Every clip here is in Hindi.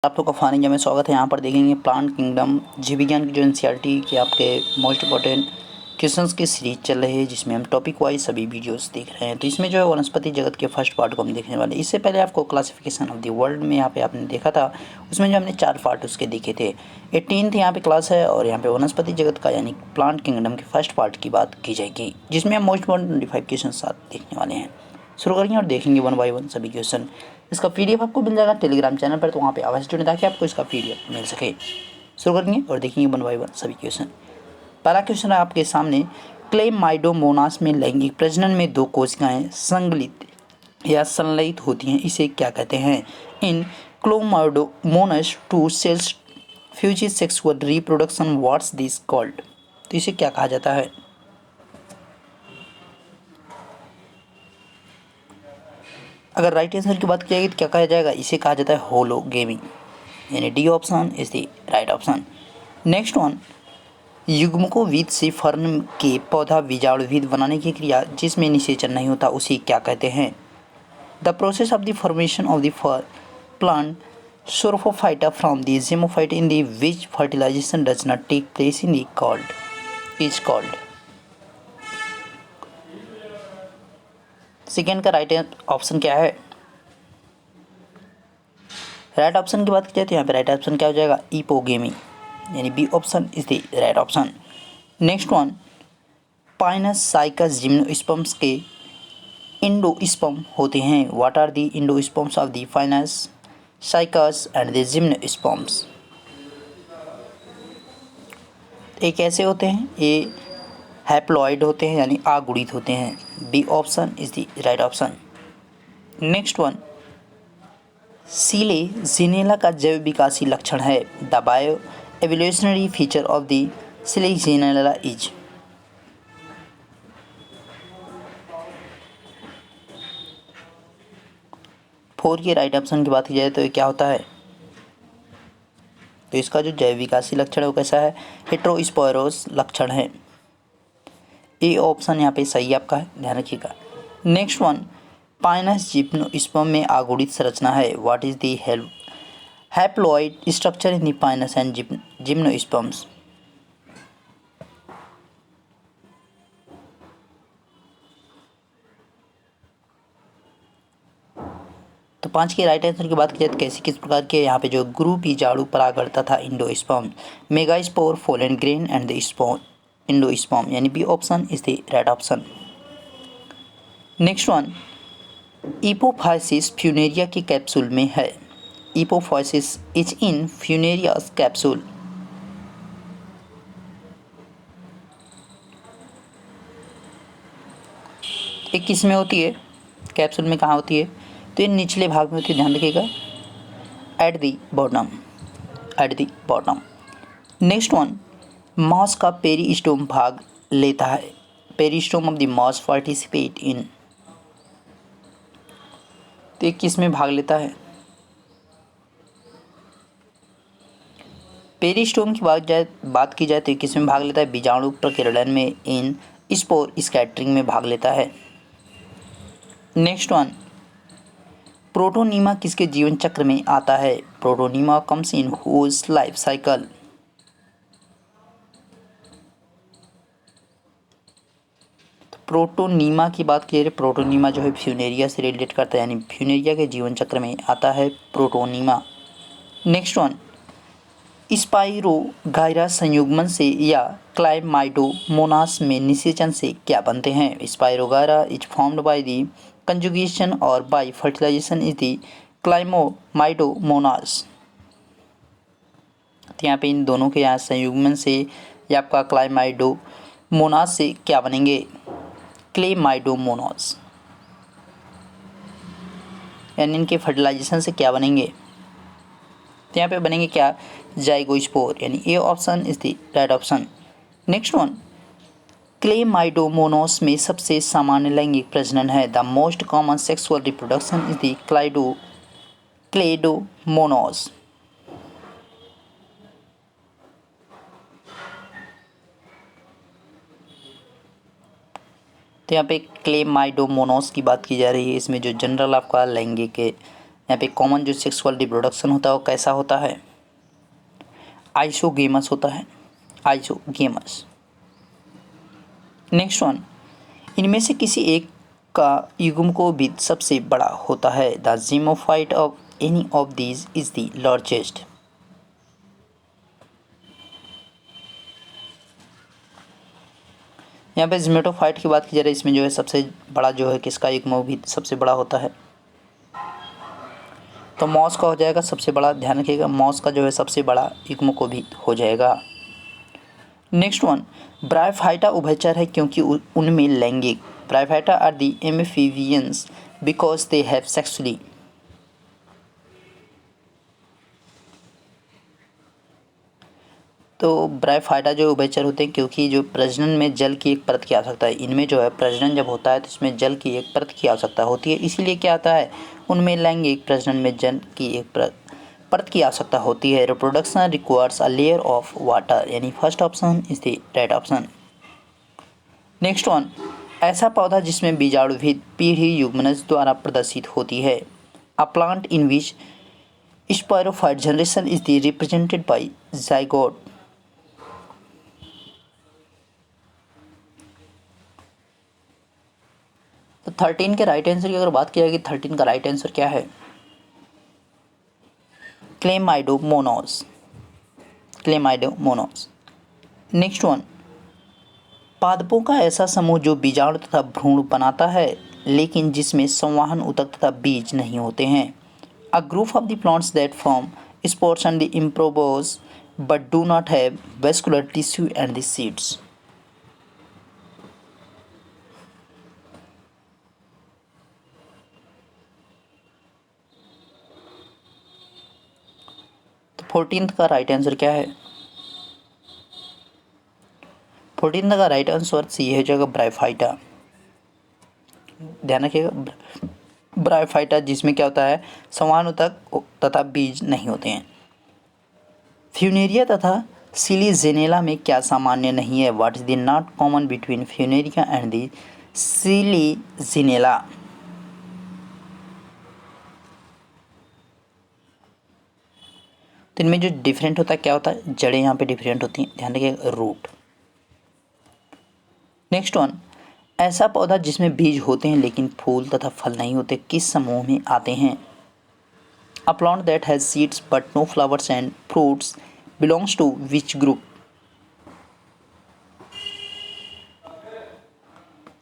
आप लोग का फानिंग में स्वागत है। यहाँ पर देखेंगे प्लांट किंगडम जीव विज्ञान की जो एनसीईआरटी के आपके मोस्ट इंपॉर्टेंट क्वेश्चंस की सीरीज चल रही है, जिसमें हम टॉपिक वाइज सभी वीडियोस देख रहे हैं। तो इसमें जो है वनस्पति जगत के फर्स्ट पार्ट को हम देखने वाले हैं। इससे पहले आपको क्लासिफिकेशन ऑफ द वर्ल्ड में यहाँ पे आपने देखा था, उसमें जो हमने 4 पार्ट उसके देखे थे। 18th यहाँ पे क्लास है और यहाँ पे वनस्पति जगत का यानी प्लांट किंगडम के फर्स्ट पार्ट की बात की जाएगी, जिसमें हम मोस्ट इंपॉर्टेंट 25 क्वेश्चन साथ देखने वाले हैं। शुरू करेंगे और देखेंगे वन बाय वन सभी क्वेश्चन। इसका पीडीएफ आपको मिल जाएगा टेलीग्राम चैनल पर, तो वहाँ पे अवश्य जुड़ें ताकि आपको इसका पीडीएफ मिल सके। शुरू करेंगे और देखेंगे वन बाय वन सभी क्वेश्चन। पहला क्वेश्चन है आपके सामने, क्लेमाइडोमोनास में लैंगिक प्रजनन में 2 कोशिकाएं संगलित या संलयित होती हैं, इसे क्या कहते हैं? In chlamydomonas 2 cells fuse sexual reproduction, what's this called? तो इसे क्या कहा जाता है? अगर राइट आंसर की बात की जाएगी तो क्या कहा जाएगा? इसे कहा जाता है होलोगेमी, यानी D option is the right option. Next one, युग्मकोविद से फर्न के पौधा बीजाणुविद बनाने की क्रिया जिसमें निषेचन नहीं होता, उसे क्या कहते हैं? The process of the formation of the plant sporophyte from the gametophyte in the which fertilization does not take place in the called is called. Second का राइट ऑप्शन क्या है? राइट ऑप्शन की बात की जाए तो यहाँ पे राइट ऑप्शन क्या हो जाएगा? इपोगेमी, यानी B option is the right option. Next one, pinus cycas gymnosperms के इंडोस्पर्म होते हैं। What are the endosperms of the pinus cycas and the gymnosperms? ये कैसे होते हैं? ये हैप्लॉइड होते हैं, यानी अगुणित होते हैं। B option is the right option. Next one, selaginella का जैव विकासी लक्षण है। The bio evolutionary feature of the selaginella is? Four के राइट ऑप्शन की बात की जाए तो ये क्या होता है? तो इसका जो जैव विकासी लक्षण है वो कैसा है? हेट्रोस्पोरोस लक्षण है। ए ऑप्शन यहाँ पे सही आपका है, ध्यान रखिएगा। नेक्स्ट वन, पाइनस जिम्नोस्पर्म में अगुणित संरचना है। What is the haploid structure in the Pinus and gymnosperms? तो 5 के राइट आंसर की बात की जाए तो कैसे किस प्रकार के यहाँ पे जो गुरु बीजाणु परागणता था endosperm, megaspore, pollen grain and the spore endosperm, यानी B option is the right option. Next one, apophysis funaria के कैप्सूल में है। Apophysis is in funaria's capsule. एक किस में होती है? कैप्सूल में कहाँ होती है? तो ये निचले भाग में होती है, ध्यान रखिएगा, at the bottom, at the bottom. Next one, moss का पेरिस्टोम भाग लेता है। Peristome of the moss participate in? तो ये किस में भाग लेता है? पेरिस्टोम की बात की जाए तो किस में भाग लेता है? बीजाणु प्रकीर्णन में, इन स्पोर स्कैटरिंग में भाग लेता है। नेक्स्ट वन, प्रोटोनीमा किसके जीवन चक्र में आता है? Protonema comes in whose life cycle? तो प्रोटोनीमा की बात की जाए, प्रोटोनीमा जो है फ्यूनेरिया से रिलेट करता है, यानी फ्यूनेरिया के जीवन चक्र में आता है प्रोटोनीमा। नेक्स्ट वन, स्पाइरोगाइरा संयुग्मन से या क्लाइमाइडोमोनास में निषेचन से क्या बनते हैं? Spirogyra is formed by the conjugation और by fertilization is the chlamydomonas. तो यहाँ पे इन दोनों के यहाँ संयुग्मन से या आपका क्लाइमाइडोमोनास से क्या बनेंगे? क्लेमाइडोमोनास, यानी इनके फर्टिलाइजेशन से क्या बनेंगे? तो यहाँ पे बनेंगे क्या? जाइगोस्पोर, यानी A option is the right option. Next one, chlamydomonas में सबसे सामान्य लैंगिक प्रजनन है। The most common sexual reproduction is the chlamydomonas. तो यहाँ पे क्लेमाइडोमोनास की बात की जा रही है। इसमें जो जनरल आपका लैंगिक यहाँ पे कॉमन जो सेक्सुअल रिप्रोडक्शन होता है वो कैसा होता है, आइसोगेमस होता है, आइसोगेमस। नेक्स्ट वन, इनमें से किसी एक का युग्मकोविद सबसे बड़ा होता है। The zygote of any of these is the largest. यहाँ पे ज़िगोमाइट की बात की जा रही है, इसमें जो है सबसे बड़ा जो है किसका युग्मकोविद सबसे बड़ा होता है, तो मॉस का हो जाएगा सबसे बड़ा। ध्यान रखिएगा, मॉस का जो है सबसे बड़ा युग्मकोविद हो जाएगा। नेक्स्ट वन, ब्रायोफाइटा उभयचर है क्योंकि उनमें लैंगिक, bryophyta are the amphibians because they have sexually. तो ब्रायोफाइटा जो उभयचर होते हैं क्योंकि जो प्रजनन में जल की एक परत की आवश्यकता है, इनमें जो है प्रजनन जब होता है तो इसमें जल की एक परत की आवश्यकता होती है, इसीलिए क्या आता है उनमें लैंगिक प्रजनन में जल की एक परत की आवश्यकता होती है। Reproduction requires a layer of water, यानी first option is the right option. Next one, ऐसा पौधा जिसमें बीजाणुविद पीढ़ी युग्मनज द्वारा प्रदर्शित होती है। A plant in which sporophyte generation is the represented by zygote. तो 13 के राइट आंसर की अगर बात की जाएगी, 13 का राइट आंसर क्या है, क्लेमाइडोमोनास, क्लेमाइडोमोनास। नेक्स्ट वन, पादपों का ऐसा समूह जो बीजाणु तथा भ्रूण बनाता है लेकिन जिसमें संवहन ऊतक तथा बीज नहीं होते हैं। A group of the plants that form spores and the embryos but do not have vascular tissue and the seeds. तो 14th का राइट आंसर क्या है, 14th का राइट आंसर सी हो जाएगा, ब्रायोफाइटा। ध्यान रखिएगा, ब्रायोफाइटा जिसमें क्या होता है संवहन ऊतक तथा बीज नहीं होते हैं। फ्यूनेरिया तथा सिलीजेनेला में क्या सामान्य नहीं है, what is the not common between funaria and the selaginella. तो इनमें जो डिफरेंट होता है क्या होता है, जड़ें यहाँ पे डिफरेंट होती हैं, ध्यान रखिएगा, रूट। नेक्स्ट वन, ऐसा पौधा जिसमें बीज होते हैं लेकिन फूल तथा फल नहीं होते किस समूह में आते हैं। A plant that has seeds but no flowers and fruits belongs to which group.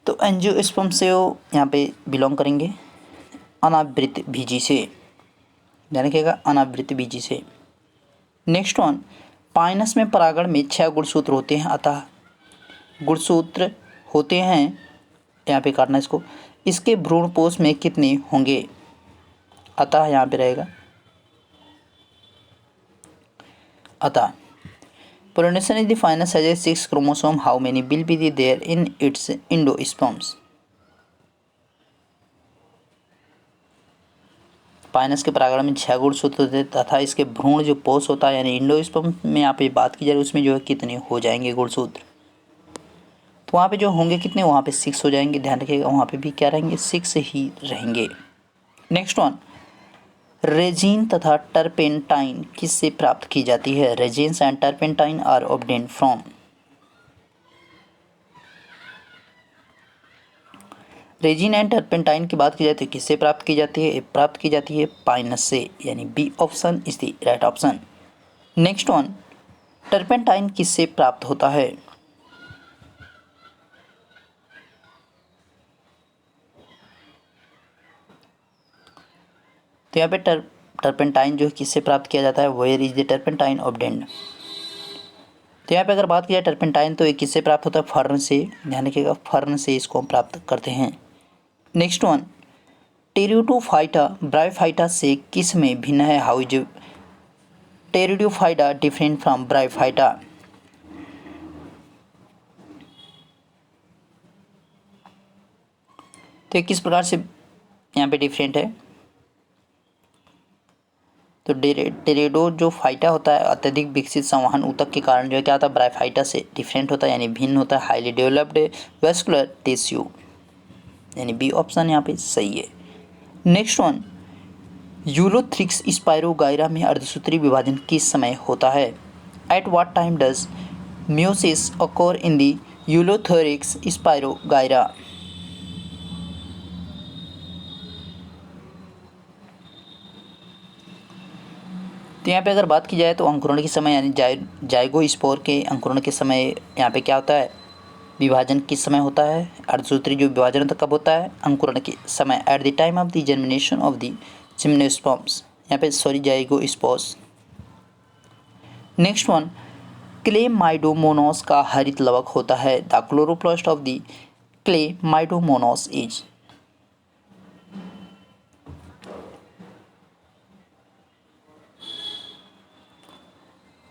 तो एंजियोस्पर्म से वो यहाँ पे बिलोंग करेंगे अनावृत बीजी से, ध्यान रखिएगा, अनावृत बीजी से। नेक्स्ट वन, पाइनस में परागण में 6 गुणसूत्र होते हैं, अतः गुणसूत्र होते हैं, यहाँ पे काटना इसको, इसके भ्रूणपोष में कितने होंगे, अतः यहाँ पे रहेगा अतः। Pollination is the pinus has 6 chromosome, how many will be there in its endosperms. Pinus के परागण में 6 गुणसूत्र होते हैं तथा इसके भ्रूण जो पोष होता है यानी एंडोस्पर्म में यहाँ पे बात की जा रही है उसमें जो है कितने हो जाएंगे गुणसूत्र, तो वहाँ पे जो होंगे कितने, वहाँ पे 6 हो जाएंगे। ध्यान रखिएगा, वहाँ पे भी क्या रहेंगे, 6 ही रहेंगे। नेक्स्ट वन, रेजिन तथा टर्पेंटाइन किससे प्राप्त की जाती है। Resins and turpentine are obtained from. Resin and turpentine की बात की जाए तो किससे प्राप्त की जाती है, प्राप्त की जाती है पाइनस से, यानी B option is the right option. Next one, turpentine किससे प्राप्त होता है। तो यहाँ पे टर्पेंटाइन जो है किससे प्राप्त किया जाता है, where is the turpentine obtained. तो यहाँ पे अगर बात की जाए टर्पेंटाइन तो ये किससे प्राप्त होता है, फर्न से, ध्यान रखिएगा, फर्न से इसको हम प्राप्त करते हैं। नेक्स्ट वन, टेरिडोफाइटा ब्रायोफाइटा से किस में भिन्न है, how is pteridophyta different from bryophyta. तो ये किस प्रकार से यहाँ पे डिफरेंट है, तो टेरिडो जो फाइटा होता है अत्यधिक विकसित संवहन ऊतक के कारण जो है क्या होता है, ब्रायोफाइटा से डिफरेंट होता है यानी भिन्न होता है, हाईली डेवलप्ड वेस्कुलर टिश्यू, यानी बी ऑप्शन यहाँ पे सही है। नेक्स्ट वन, यूलोथ्रिक्स स्पाइरोगाइरा में अर्धसूत्री विभाजन किस समय होता है? At what time does meiosis occur in the ulothrix spirogyra? तो यहाँ पे अगर बात की जाए तो अंकुरण के समय यानी जाइगोस्पोर के अंकुरण के समय यहाँ पे क्या होता है? विभाजन किस समय होता है? अर्धसूत्री जो विभाजन होता है कब होता है? अंकुरण के समय, at the time of the germination of the gymnosperms, यहाँ पे sorry zygospores. Next one, Chlamydomonas का हरित लवक होता है। The chloroplast of the Chlamydomonas is.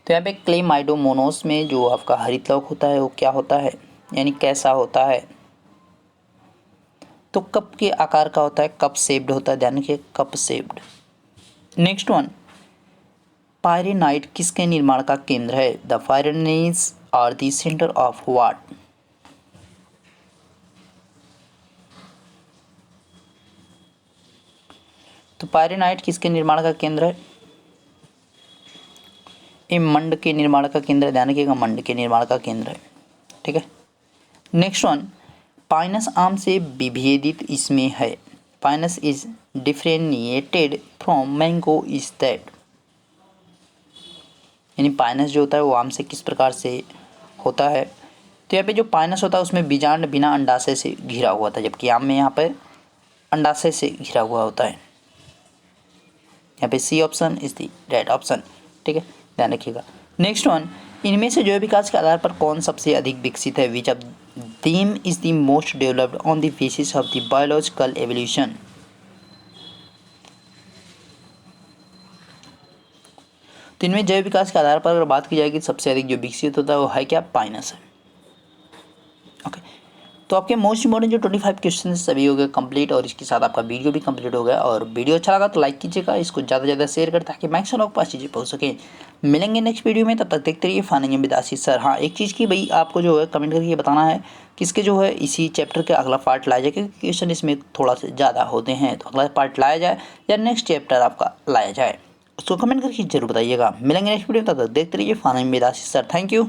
तो यहाँ पे क्लेमाइडोमोनास में जो आपका हरित लवक होता है वो क्या होता है, यानी कैसा होता है? तो कप के आकार का होता है, कप शेप्ड होता है, ध्यान रखिए cup shaped. Next one, pyrenoid किसके निर्माण का केंद्र है? The pyrenoids are the centre of what? तो पायरेनाइट किसके निर्माण का केंद्र है? ये मंड के निर्माण का केंद्र है, ध्यान रखिएगा मंड के निर्माण का केंद्र है, ठीक है। नेक्स्ट वन, पाइनस आम से विभेदित इसमें है। Pinus is differentiated from mango is that, यानी पाइनस जो होता है वो आम से किस प्रकार से होता है? तो यहाँ पे जो पाइनस होता है उसमें बीजांड बिना अंडाशय से घिरा हुआ था, जबकि आम में यहाँ पर अंडाशय से घिरा हुआ होता है। यहाँ पे C option is the right option, ठीक है, ध्यान रखिएगा। नेक्स्ट वन, इनमें से जैव विकास के आधार पर कौन सबसे अधिक विकसित है? Which of them is the most developed on the basis of the biological evolution? तो इनमें जैव विकास के आधार पर अगर बात की जाएगी सबसे अधिक जो विकसित होता है वो है क्या? पाइनस है। ओके, तो आपके मोस्ट इंपॉर्टेंट जो 25 क्वेश्चन सभी हो गए कंप्लीट, और इसके साथ आपका वीडियो भी कंप्लीट हो गया। और वीडियो अच्छा लगा तो लाइक कीजिएगा, इसको ज़्यादा से ज़्यादा शेयर करें ताकि मैक्सिमम लोग पास चीज़ें पहुँच सकें। मिलेंगे नेक्स्ट वीडियो में, तब तक देखते रहिए फन विद आशीष सर। हाँ, एक चीज़ की भाई आपको जो है कमेंट करके बताना है कि इसके जो है इसी चैप्टर के अगला पार्ट लाया जाए, क्योंकि क्वेश्चन इसमें थोड़ा सा ज़्यादा होते हैं, तो अगला पार्ट लाया जाए या नेक्स्ट चैप्टर आपका लाया जाए, उसको कमेंट करके जरूर बताइएगा। मिलेंगे नेक्स्ट वीडियो में, तब तक देखते रहिए fun with Ashish sir. Thank you.